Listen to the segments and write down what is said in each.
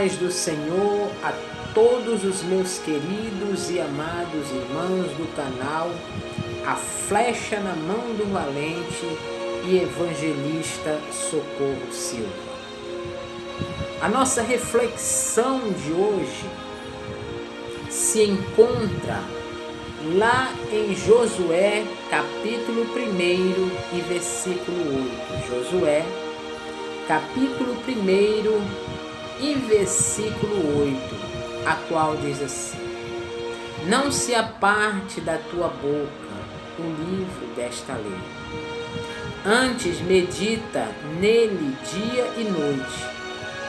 paz do Senhor a todos os meus queridos e amados irmãos do canal A Flecha na Mão do Valente e Evangelista Socorro Silva. A nossa reflexão de hoje se encontra lá em Josué, capítulo 1 e versículo 8. Josué, capítulo 1 e versículo 8, a qual diz assim: Não se aparte da tua boca o livro desta lei, antes medita nele dia e noite,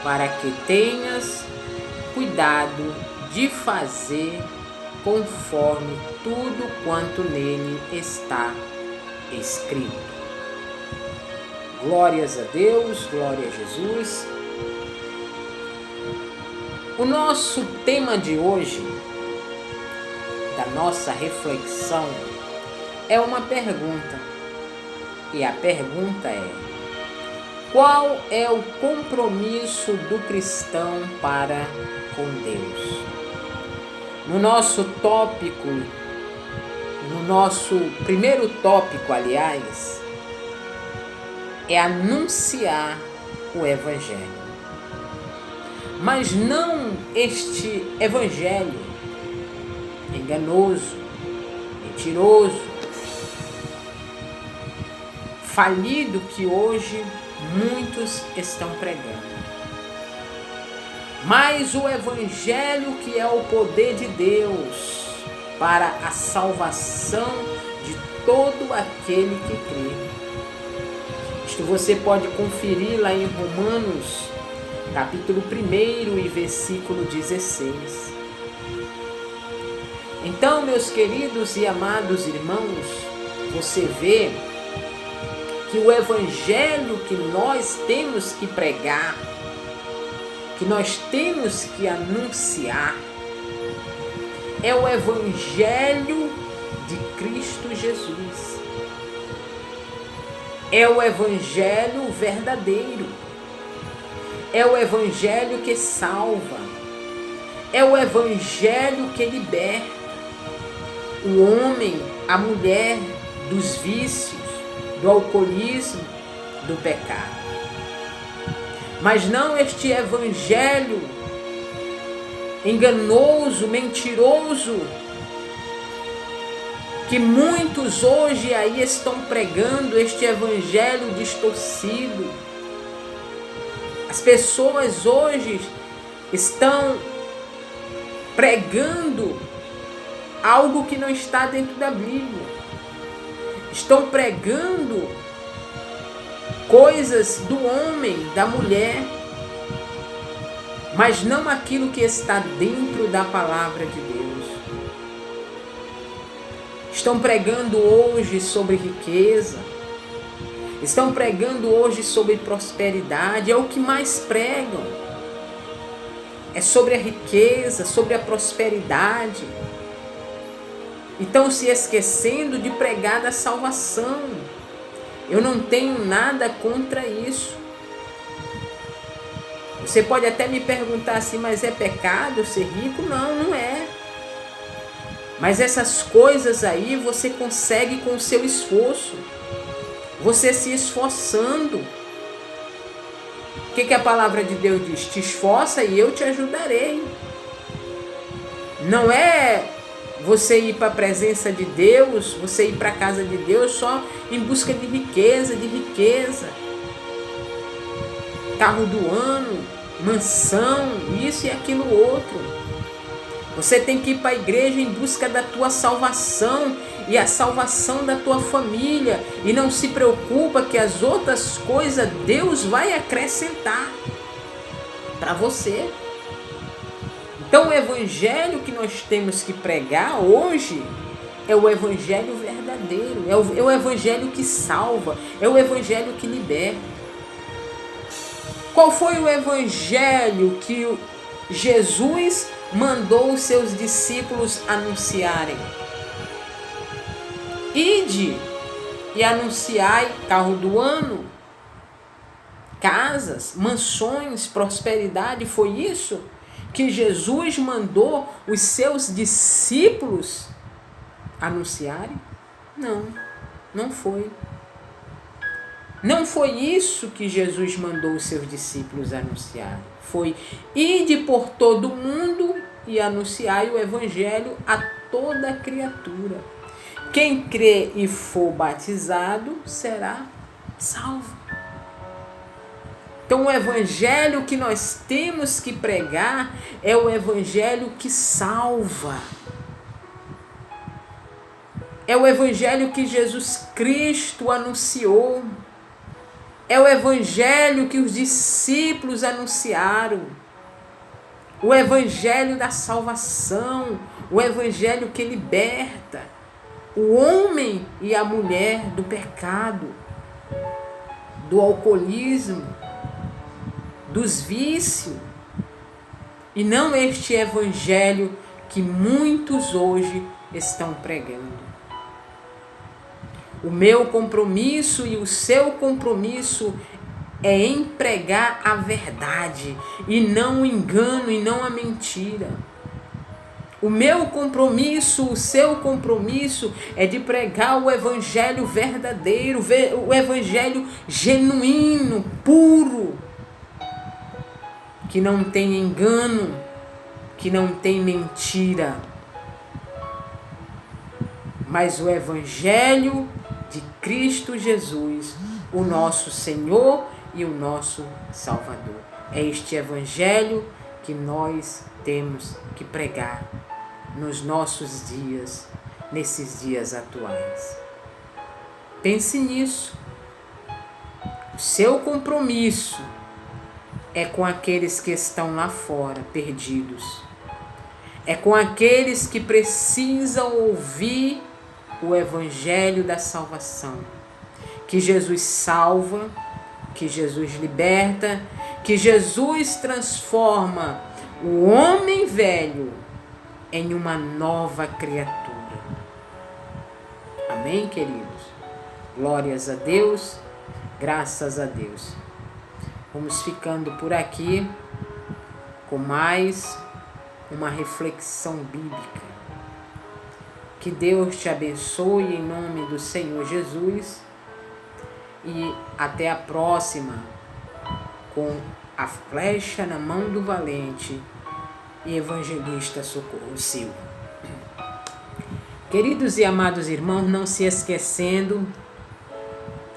para que tenhas cuidado de fazer conforme tudo quanto nele está escrito. Glórias a Deus, glória a Jesus. O nosso tema de hoje, da nossa reflexão, é uma pergunta. E a pergunta é: qual é o compromisso do cristão para com Deus? No nosso primeiro tópico, aliás, é anunciar o Evangelho. Mas não este evangelho enganoso, mentiroso, falido que hoje muitos estão pregando. Mas o evangelho que é o poder de Deus para a salvação de todo aquele que crê. Isto você pode conferir lá em Romanos, capítulo 1 e versículo 16. Então, meus queridos e amados irmãos, você vê que o evangelho que nós temos que pregar, que nós temos que anunciar, é o evangelho de Cristo Jesus. É o evangelho verdadeiro. É o evangelho que salva, é o evangelho que liberta o homem, a mulher dos vícios, do alcoolismo, do pecado. Mas não este evangelho enganoso, mentiroso, que muitos hoje aí estão pregando, este evangelho distorcido. As pessoas hoje estão pregando algo que não está dentro da Bíblia. Estão pregando coisas do homem, da mulher, mas não aquilo que está dentro da palavra de Deus. Estão pregando hoje sobre riqueza. Estão pregando hoje sobre prosperidade, é o que mais pregam. É sobre a riqueza, sobre a prosperidade. E estão se esquecendo de pregar da salvação. Eu não tenho nada contra isso. Você pode até me perguntar assim, mas é pecado ser rico? Não, não é. Mas essas coisas aí você consegue com o seu esforço. Você se esforçando. O que a palavra de Deus diz? Te esforça e eu te ajudarei. Não é você ir para a presença de Deus, você ir para a casa de Deus só em busca de riqueza, carro do ano, mansão, isso e aquilo outro. Você tem que ir para a igreja em busca da tua salvação e a salvação da tua família. E não se preocupa que as outras coisas Deus vai acrescentar para você. Então o evangelho que nós temos que pregar hoje é o evangelho verdadeiro. É o evangelho que salva. É o evangelho que liberta. Qual foi o evangelho que Jesus mandou os seus discípulos anunciarem? Ide e anunciai, carro do ano, casas, mansões, prosperidade. Foi isso que Jesus mandou os seus discípulos anunciarem? Não, não foi. Não foi isso que Jesus mandou os seus discípulos anunciarem. Foi: ide por todo o mundo e anunciai o evangelho a toda criatura. Quem crê e for batizado será salvo. Então o evangelho que nós temos que pregar é o evangelho que salva. É o evangelho que Jesus Cristo anunciou. É o evangelho que os discípulos anunciaram. O evangelho da salvação. O evangelho que liberta o homem e a mulher do pecado, do alcoolismo, dos vícios. E não este evangelho que muitos hoje estão pregando. O meu compromisso e o seu compromisso é em pregar a verdade e não o engano e não a mentira. O meu compromisso, o seu compromisso é de pregar o evangelho verdadeiro, o evangelho genuíno, puro, que não tem engano, que não tem mentira, mas o evangelho de Cristo Jesus, o nosso Senhor e o nosso Salvador. É este evangelho que nós temos que pregar nos nossos dias, nesses dias atuais. Pense nisso. O seu compromisso é com aqueles que estão lá fora, perdidos. É com aqueles que precisam ouvir o evangelho da salvação. Que Jesus salva, que Jesus liberta, que Jesus transforma o homem velho em uma nova criatura. Amém, queridos? Glórias a Deus, graças a Deus. Vamos ficando por aqui com mais uma reflexão bíblica. Que Deus te abençoe em nome do Senhor Jesus e até a próxima com a flecha na mão do valente e evangelista Socorro Silva. Queridos e amados irmãos, não se esquecendo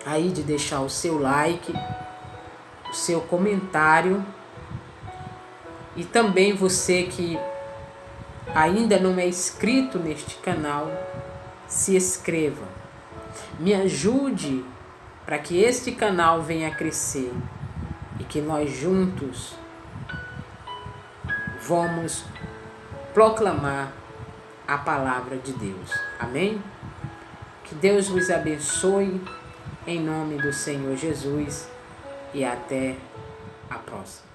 aí de deixar o seu like, o seu comentário, e também você que ainda não é inscrito neste canal, se inscreva. Me ajude para que este canal venha a crescer e que nós juntos vamos proclamar a palavra de Deus. Amém? Que Deus vos abençoe em nome do Senhor Jesus e até a próxima.